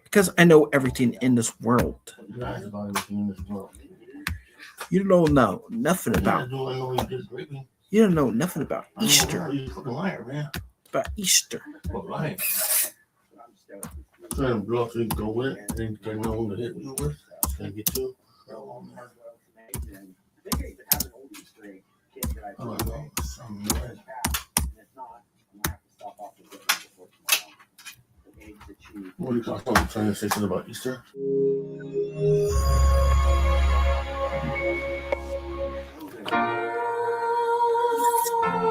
Because I know everything in this world. Lies about everything in this world. You don't know nothing Yeah, about. do I know you disagree? You don't know nothing about Easter. You're a fucking liar, man. About Easter. What lying? Trying to bluff so you can go with it. Then you know who to hit you with. Can get you. Oh, no. What do you call someone trying to say something about Easter?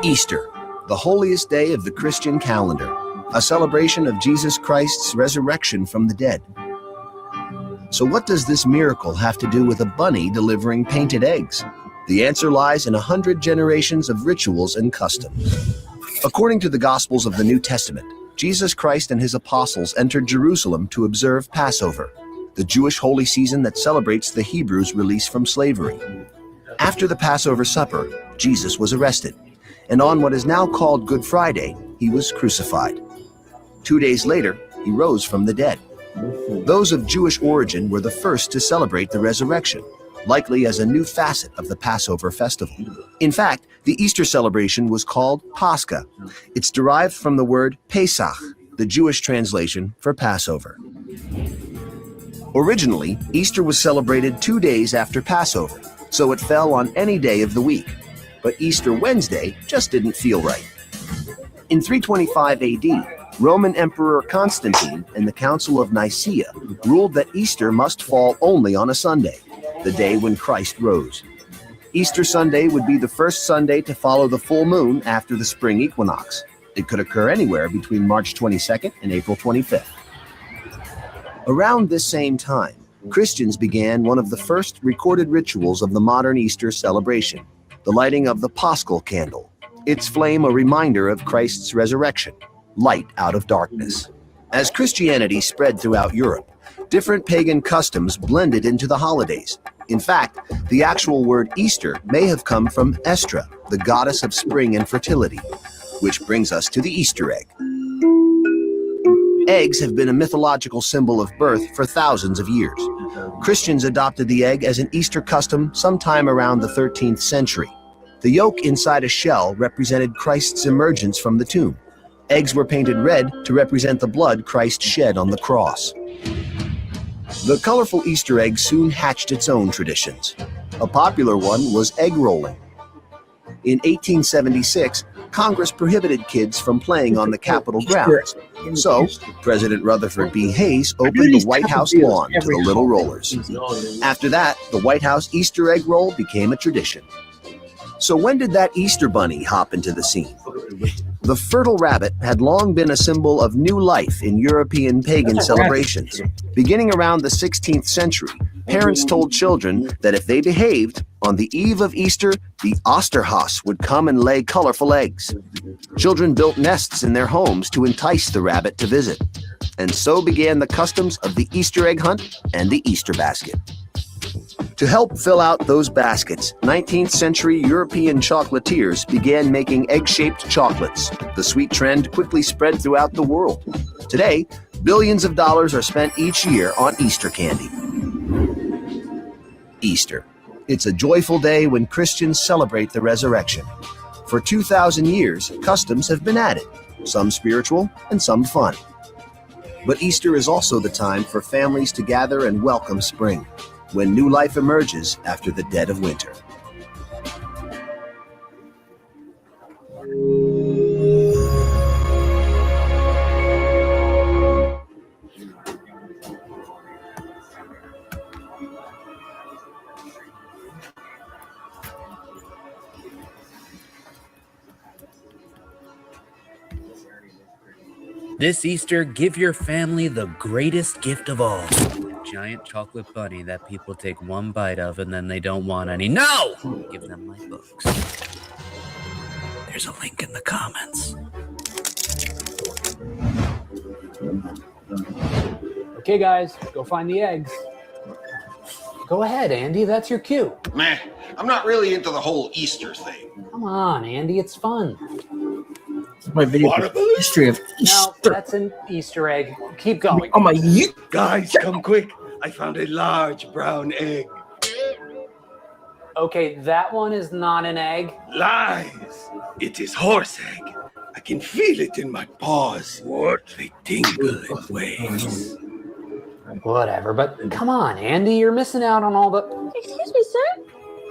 Easter, the holiest day of the Christian calendar, a celebration of Jesus Christ's resurrection from the dead. So what does this miracle have to do with a bunny delivering painted eggs? The answer lies in 100 generations of rituals and customs. According to the Gospels of the New Testament, Jesus Christ and his apostles entered Jerusalem to observe Passover, the Jewish holy season that celebrates the Hebrews' release from slavery. After the Passover supper, Jesus was arrested, and on what is now called Good Friday, he was crucified. 2 days later, he rose from the dead. Those of Jewish origin were the first to celebrate the resurrection, likely as a new facet of the Passover festival. In fact, the Easter celebration was called Pascha. It's derived from the word Pesach, the Jewish translation for Passover. Originally, Easter was celebrated 2 days after Passover, so it fell on any day of the week. But Easter Wednesday just didn't feel right. In 325 AD, Roman Emperor Constantine and the Council of Nicaea ruled that Easter must fall only on a Sunday, the day when Christ rose. Easter Sunday would be the first Sunday to follow the full moon after the spring equinox. It could occur anywhere between March 22nd and April 25th. Around this same time, Christians began one of the first recorded rituals of the modern Easter celebration, the lighting of the Paschal candle, its flame a reminder of Christ's resurrection, light out of darkness. As Christianity spread throughout Europe, different pagan customs blended into the holidays. In fact, the actual word Easter may have come from Estra, the goddess of spring and fertility, which brings us to the Easter egg. Eggs have been a mythological symbol of birth for thousands of years. Christians adopted the egg as an Easter custom sometime around the 13th century. The yolk inside a shell represented Christ's emergence from the tomb. Eggs were painted red to represent the blood Christ shed on the cross. The colorful Easter egg soon hatched its own traditions. A popular one was egg rolling. In 1876, Congress prohibited kids from playing on the Capitol grounds. So, President Rutherford B. Hayes opened the White House lawn to the Little Rollers. After that, the White House Easter egg roll became a tradition. So when did that Easter bunny hop into the scene? The fertile rabbit had long been a symbol of new life in European pagan celebrations. Beginning around the 16th century, parents told children that if they behaved, on the eve of Easter, the Osterhaus would come and lay colorful eggs. Children built nests in their homes to entice the rabbit to visit. And so began the customs of the Easter egg hunt and the Easter basket. To help fill out those baskets, 19th century European chocolatiers began making egg-shaped chocolates. The sweet trend quickly spread throughout the world. Today, billions of dollars are spent each year on Easter candy. Easter. It's a joyful day when Christians celebrate the resurrection. For 2,000 years, customs have been added, some spiritual and some fun. But Easter is also the time for families to gather and welcome spring, when new life emerges after the dead of winter. This Easter, give your family the greatest gift of all. A giant chocolate bunny that people take one bite of and then they don't want any. No! Give them my books. There's a link in the comments. Okay, guys, go find the eggs. Go ahead, Andy. That's your cue. Meh, I'm not really into the whole Easter thing. Come on, Andy. It's fun. My video Watermelon? history of No, Easter. that's an Easter egg. Keep going. Oh my you Guys, come quick. I found a large brown egg. Okay, that one is not an egg. Lies. It is horse egg. I can feel it in my paws. What? They tingle in waves. Whatever, but come on, Andy, you're missing out on all the. Excuse me, sir.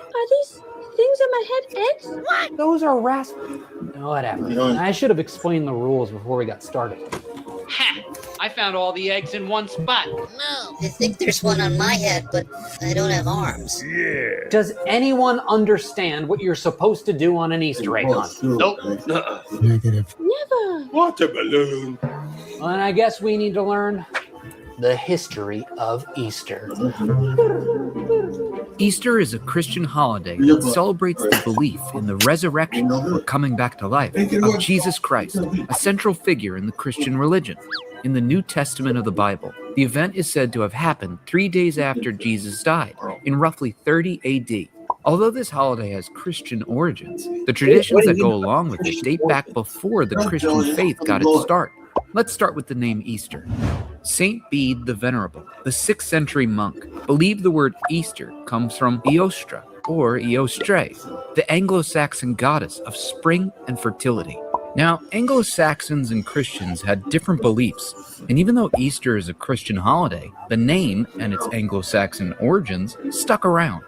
Are these things on my head eggs? What? Those are Whatever. I should have explained the rules before we got started. Ha! I found all the eggs in one spot. No, I think there's one on my head, but I don't have arms. Yeah. Does anyone understand what you're supposed to do on an Easter egg hunt? Nope. Nuh-uh. Never. Watermelon. Well, and I guess we need to learn the history of Easter. Easter is a Christian holiday that celebrates the belief in the resurrection or coming back to life of Jesus Christ, a central figure in the Christian religion. In the New Testament of the Bible, the event is said to have happened 3 days after Jesus died, in roughly 30 AD. Although this holiday has Christian origins, the traditions that go along with it date back before the Christian faith got its start. Let's start with the name Easter. Saint Bede the Venerable, the 6th century monk, believed the word Easter comes from Eostra, or Eostre, the Anglo-Saxon goddess of spring and fertility. Now, Anglo-Saxons and Christians had different beliefs, and even though Easter is a Christian holiday, the name and its Anglo-Saxon origins stuck around.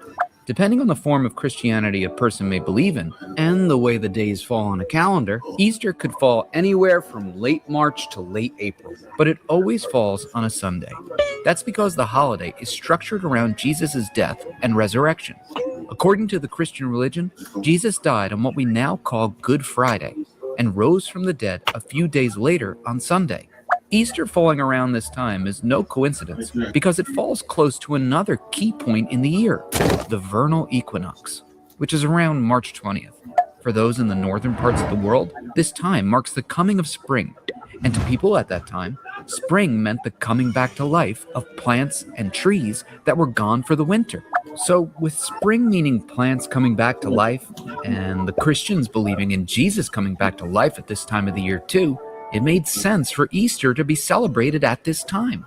Depending on the form of Christianity a person may believe in, and the way the days fall on a calendar, Easter could fall anywhere from late March to late April, but it always falls on a Sunday. That's because the holiday is structured around Jesus' death and resurrection. According to the Christian religion, Jesus died on what we now call Good Friday, and rose from the dead a few days later on Sunday. Easter falling around this time is no coincidence because it falls close to another key point in the year, the vernal equinox, which is around March 20th. For those in the northern parts of the world, this time marks the coming of spring, and to people at that time, spring meant the coming back to life of plants and trees that were gone for the winter. So with spring meaning plants coming back to life, and the Christians believing in Jesus coming back to life at this time of the year too, it made sense for Easter to be celebrated at this time.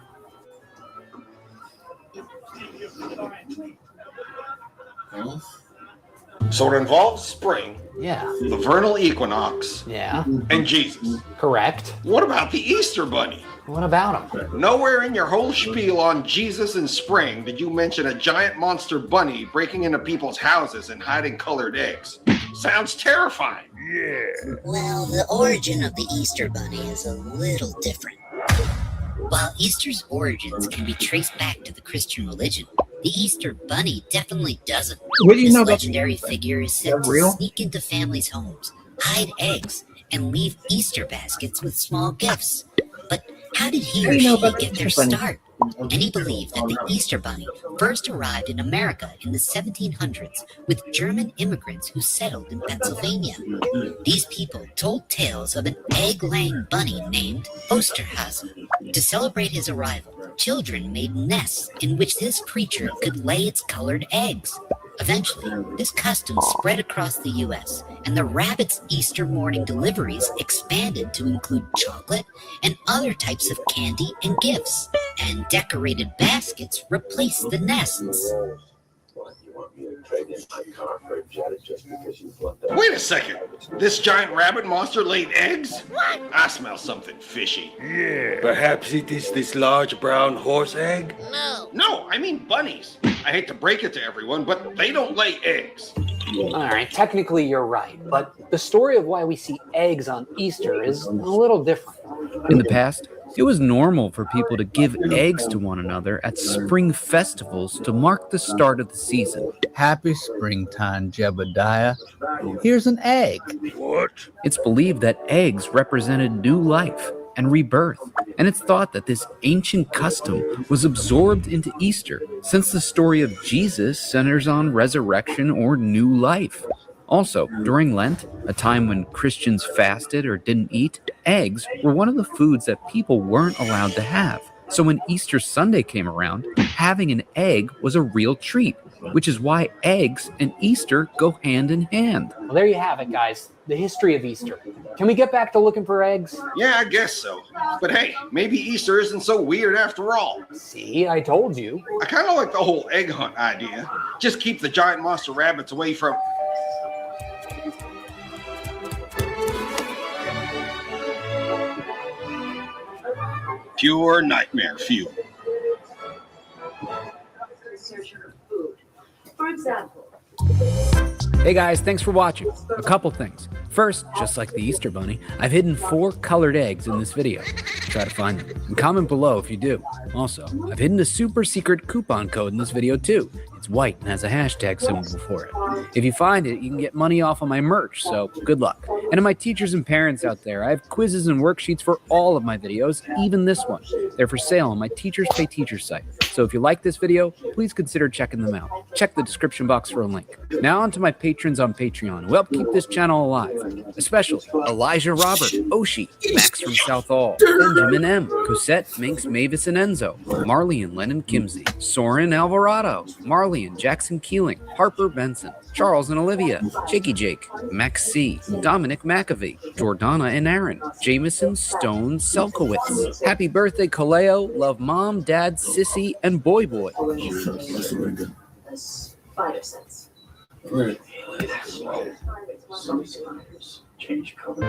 So it involves spring, Yeah, the vernal equinox, yeah, and Jesus. correct. What about the Easter bunny? What about them? Nowhere in your whole spiel on Jesus and spring did you mention a giant monster bunny breaking into people's houses and hiding colored eggs. Sounds terrifying. Yeah. Well, the origin of the Easter Bunny is a little different. While Easter's origins can be traced back to the Christian religion, the Easter Bunny definitely doesn't. What do you This know about legendary figure is said that real? to sneak into families' homes, hide eggs, and leave Easter baskets with small gifts. But how did he What or do you know she about the get their Easter Bunny? start? Many believe that the Easter Bunny first arrived in America in the 1700s with German immigrants who settled in Pennsylvania. These people told tales of an egg-laying bunny named Osterhasen. To celebrate his arrival, children made nests in which this creature could lay its colored eggs. Eventually, this custom spread across the U.S., and the rabbit's Easter morning deliveries expanded to include chocolate and other types of candy and gifts, and decorated baskets replaced the nests. Wait a second. This giant rabbit monster laid eggs? What? I smell something fishy. Yeah. Perhaps it is this large brown horse egg? No. No, I mean bunnies. I hate to break it to everyone, but they don't lay eggs. All right, technically you're right, but the story of why we see eggs on Easter is a little different. In the past, it was normal for people to give eggs to one another at spring festivals to mark the start of the season. Happy springtime, Jebediah. Here's an egg. What? It's believed that eggs represented new life and rebirth, and it's thought that this ancient custom was absorbed into Easter, since the story of Jesus centers on resurrection or new life. Also, during Lent, a time when Christians fasted or didn't eat, eggs were one of the foods that people weren't allowed to have. So when Easter Sunday came around, having an egg was a real treat, which is why eggs and Easter go hand in hand. Well, there you have it, guys. The history of Easter. Can we get back to looking for eggs? Yeah, I guess so. But hey, maybe Easter isn't so weird after all. See, I told you. I kind of like the whole egg hunt idea. Just keep the giant monster rabbits away from... Pure nightmare fuel. For example, Hey guys, thanks for watching. A couple things. First, just like the Easter Bunny, I've hidden 4 colored eggs in this video. Try to find them. And comment below if you do. Also, I've hidden a super secret coupon code in this video too. It's white and has a hashtag symbol before it. If you find it, you can get money off on my merch, so good luck. And to my teachers and parents out there, I have quizzes and worksheets for all of my videos, even this one. They're for sale on my Teachers Pay Teachers site. So if you like this video, please consider checking them out. Check the description box for a link. Now on to my patrons on Patreon who help keep this channel alive, especially Elijah Robert, Oshi, Max from South All, Benjamin M, Cosette, Minx, Mavis and Enzo, Marley and Lennon Kimsey, Soren Alvarado, Marley and Jackson Keeling, Harper Benson, Charles and Olivia, Jakey Jake, Max C, Dominic McAvee, Jordana and Aaron, Jameson Stone Selkowitz. Happy birthday, Kaleo. Love Mom, Dad, Sissy, and Boy Boy. spider sense. Change color.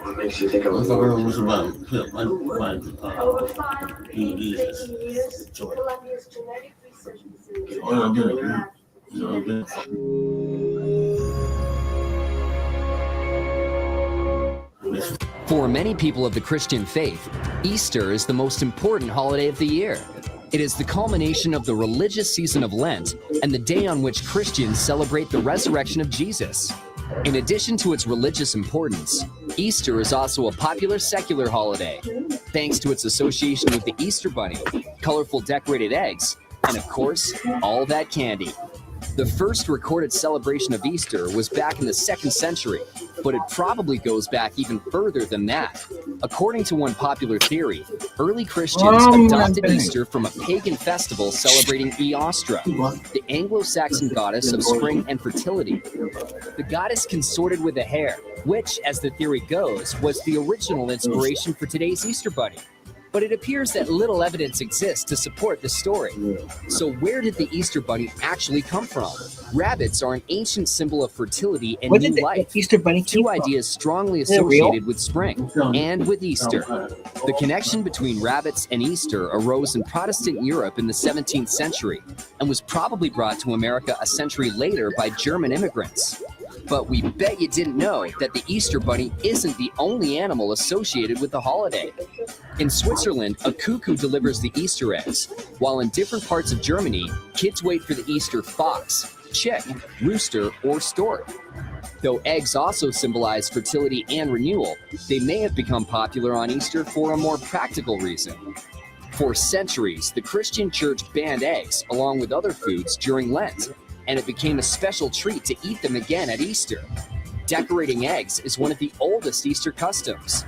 What makes you think it was about Over 5 years, Columbia's genetic research facility. For many people of the Christian faith, Easter is the most important holiday of the year. It is the culmination of the religious season of Lent and the day on which Christians celebrate the resurrection of Jesus. In addition to its religious importance, Easter is also a popular secular holiday, thanks to its association with the Easter Bunny, colorful decorated eggs, and of course, all that candy. The first recorded celebration of Easter was back in the 2nd century, but it probably goes back even further than that. According to one popular theory, early Christians adopted Easter from a pagan festival celebrating Eostra, the Anglo-Saxon goddess of spring and fertility. The goddess consorted with a hare, which, as the theory goes, was the original inspiration for today's Easter Bunny. But it appears that little evidence exists to support the story. So where did the Easter Bunny actually come from? Rabbits are an ancient symbol of fertility and new life. Easter Bunny 2 ideas strongly associated with spring and with Easter. The connection between rabbits and Easter arose in Protestant Europe in the 17th century and was probably brought to America a century later by German immigrants. But we bet you didn't know that the Easter Bunny isn't the only animal associated with the holiday. In Switzerland, a cuckoo delivers the Easter eggs, while in different parts of Germany, kids wait for the Easter fox, chick, rooster, or stork. Though eggs also symbolize fertility and renewal, they may have become popular on Easter for a more practical reason. For centuries, the Christian church banned eggs, along with other foods, during Lent, and it became a special treat to eat them again at Easter. Decorating eggs is one of the oldest Easter customs.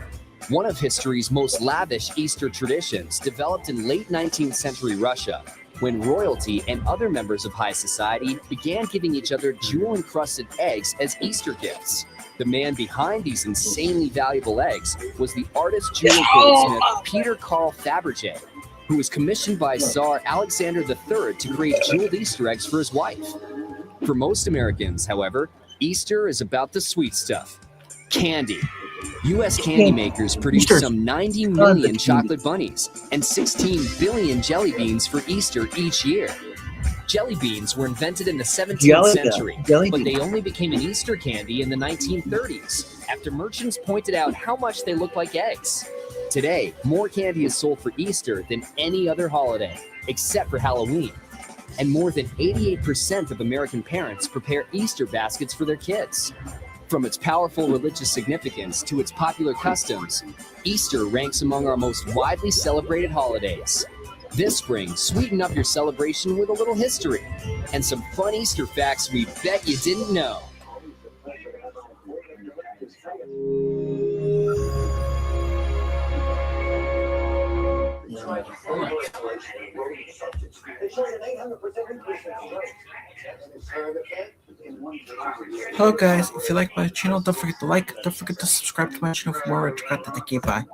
One of history's most lavish Easter traditions developed in late 19th century Russia, when royalty and other members of high society began giving each other jewel-encrusted eggs as Easter gifts. The man behind these insanely valuable eggs was the artist jewel goldsmith Peter Carl Fabergé, who was commissioned by Tsar Alexander III to create jeweled Easter eggs for his wife. For most Americans, however, Easter is about the sweet stuff. Candy. U.S. candy makers produce some 90 million chocolate bunnies and 16 billion jelly beans for Easter each year. Jelly beans were invented in the 17th century, but they only became an Easter candy in the 1930s, after merchants pointed out how much they look like eggs. Today, more candy is sold for Easter than any other holiday, except for Halloween. And more than 88% of American parents prepare Easter baskets for their kids. From its powerful religious significance to its popular customs, Easter ranks among our most widely celebrated holidays. This spring, sweeten up your celebration with a little history and some fun Easter facts we bet you didn't know. Hello guys, if you like my channel, don't forget to like, don't forget to subscribe to my channel for more. Thank you, bye.